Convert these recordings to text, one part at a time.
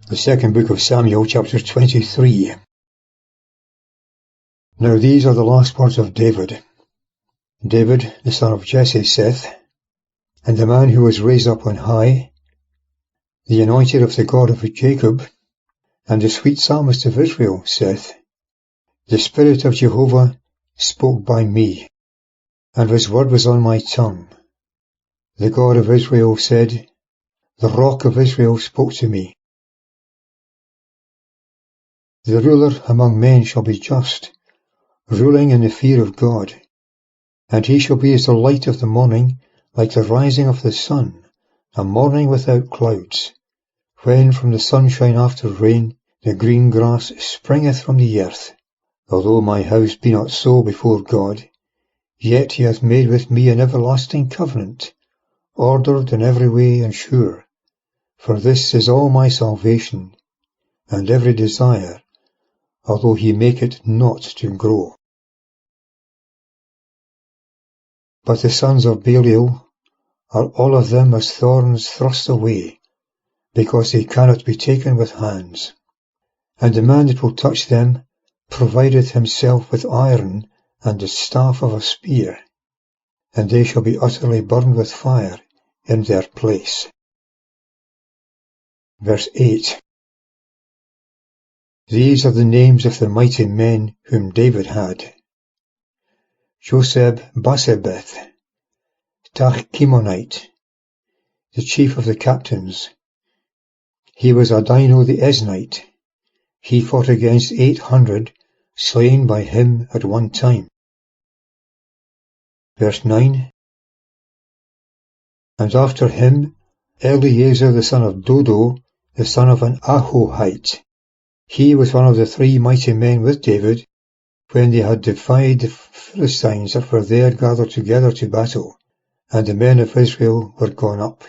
The second book of Samuel, chapter 23. Now these are the last words of David. David, the son of Jesse, saith, and the man who was raised up on high, the anointed of the God of Jacob, and the sweet psalmist of Israel, saith, the Spirit of Jehovah spoke by me, and his word was on my tongue. The God of Israel said, the Rock of Israel spoke to me. The ruler among men shall be just, ruling in the fear of God. And he shall be as the light of the morning, like the rising of the sun, a morning without clouds, when from the sunshine after rain the green grass springeth from the earth. Although my house be not so before God, yet he hath made with me an everlasting covenant, ordered in every way and sure. For this is all my salvation, and every desire, although he make it not to grow. But the sons of Belial are all of them as thorns thrust away, because they cannot be taken with hands. And the man that will touch them provideth himself with iron and the staff of a spear, and they shall be utterly burned with fire in their place. Verse 8. These are the names of the mighty men whom David had. Joseb-Basebeth, Tachchemonite, the chief of the captains. He was Adino the Eznite. He fought against 800, slain by him at one time. Verse 9. And after him, Eleazar the son of Dodo, the son of an Ahohite. He was one of the 3 mighty men with David, when they had defied the Philistines that were there gathered together to battle, and the men of Israel were gone up.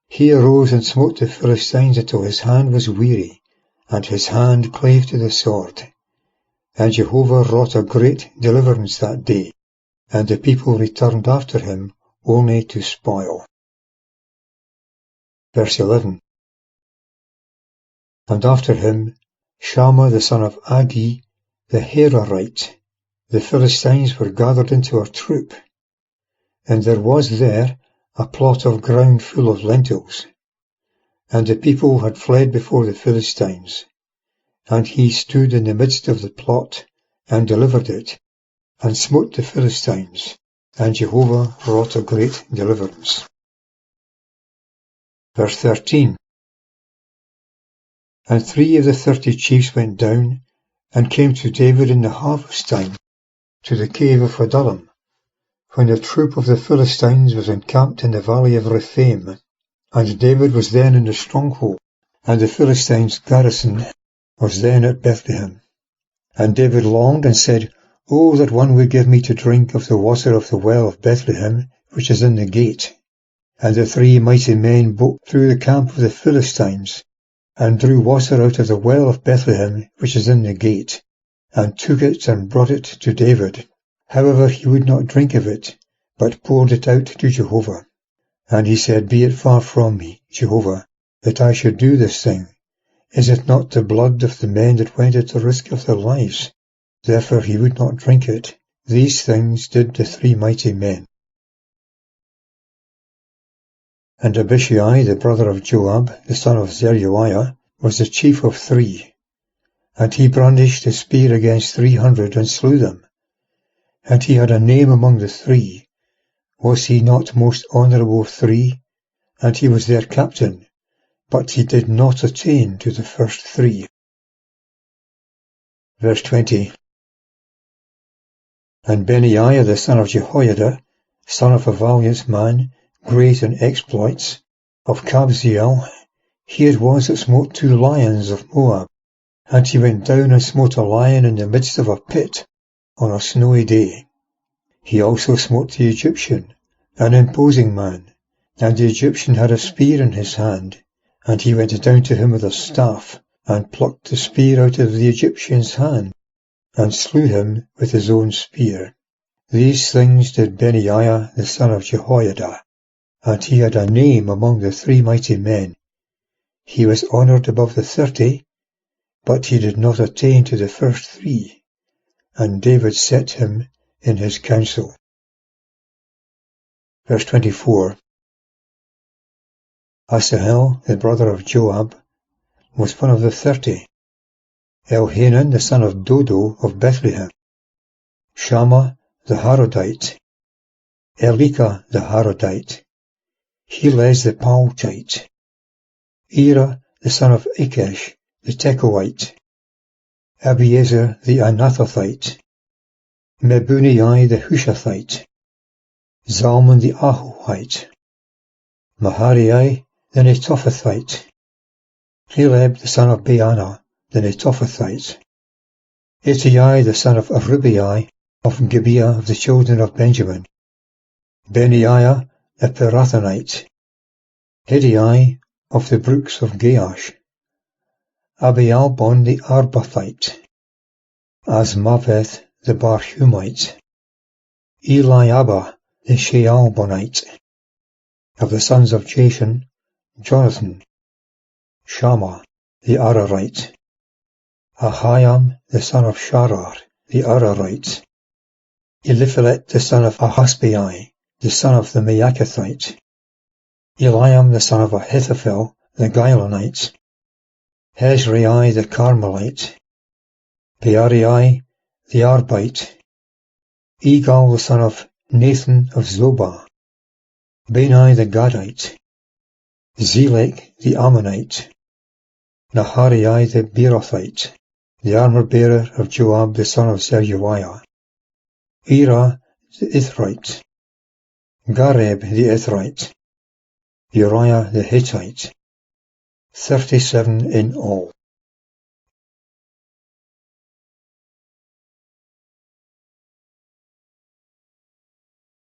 He arose and smote the Philistines until his hand was weary, and his hand clave to the sword. And Jehovah wrought a great deliverance that day, and the people returned after him only to spoil. Verse 11. And after him, Shammah the son of Agi, the Hararite. The Philistines were gathered into a troop, and there was there a plot of ground full of lentils. And the people had fled before the Philistines, and he stood in the midst of the plot, and delivered it, and smote the Philistines, and Jehovah wrought a great deliverance. Verse 13. And 3 of the 30 chiefs went down, and came to David in the harvest time, to the cave of Adullam, when the troop of the Philistines was encamped in the valley of Rephaim. And David was then in the stronghold, and the Philistines' garrison was then at Bethlehem. And David longed and said, O that one would give me to drink of the water of the well of Bethlehem, which is in the gate. And the 3 mighty men broke through the camp of the Philistines, and drew water out of the well of Bethlehem, which is in the gate, and took it and brought it to David. However, he would not drink of it, but poured it out to Jehovah. And he said, Be it far from me, Jehovah, that I should do this thing. Is it not the blood of the men that went at the risk of their lives? Therefore he would not drink it. These things did the 3 mighty men. And Abishai, the brother of Joab, the son of Zeruiah, was the chief of 3. And he brandished a spear against 300 and slew them. And he had a name among the 3. Was he not most honourable of 3? And he was their captain, but he did not attain to the first 3. Verse 20. And Benaiah the son of Jehoiada, son of a valiant man, great in exploits, of Kabzeel, he it was that smote 2 lions of Moab. And he went down and smote a lion in the midst of a pit on a snowy day. He also smote the Egyptian, an imposing man, and the Egyptian had a spear in his hand, and he went down to him with a staff, and plucked the spear out of the Egyptian's hand, and slew him with his own spear. These things did Benaiah the son of Jehoiada, and he had a name among the 3 mighty men. He was honoured above the 30, but he did not attain to the first 3, and David set him in his council. Verse 24. Asahel, the brother of Joab, was one of the 30. Elhanan, the son of Dodo of Bethlehem. Shammah, the Harodite. Elika, the Harodite. Helez, the Paltite. Ira, the son of Ikesh, the Tekoite. Abiezer, the Anathothite. Mebunai, the Hushathite. Zalman, the Ahohite. Maharai, the Netophathite. Caleb, the son of Baana, the Netophathite. Ittai, the son of Arubai, of Gibeah of the children of Benjamin. Benaiah, the Pirathonite. Hiddai, of the brooks of Gaash. Abialbon, the Arbathite. Asmaveth, the Barhumite. Eliabah, the Shealbonite. Of the sons of Jashan, Jonathan. Shammah, the Ararite. Ahiam, the son of Sharar, the Ararite. Eliphelet, the son of Ahasbai, the son of the Maacathite. Eliam, the son of Ahithophel, the Gilonite. Hezrai, the Carmelite. Pearai, the Arbite. Egal, the son of Nathan of Zobah. Benai, the Gadite. Zelek, the Ammonite. Naharai, the Beerothite, the armour-bearer of Joab, the son of Zeruiah. Ira, the Ithrite. Gareb, the Ithrite. Uriah, the Hittite. 37 in all.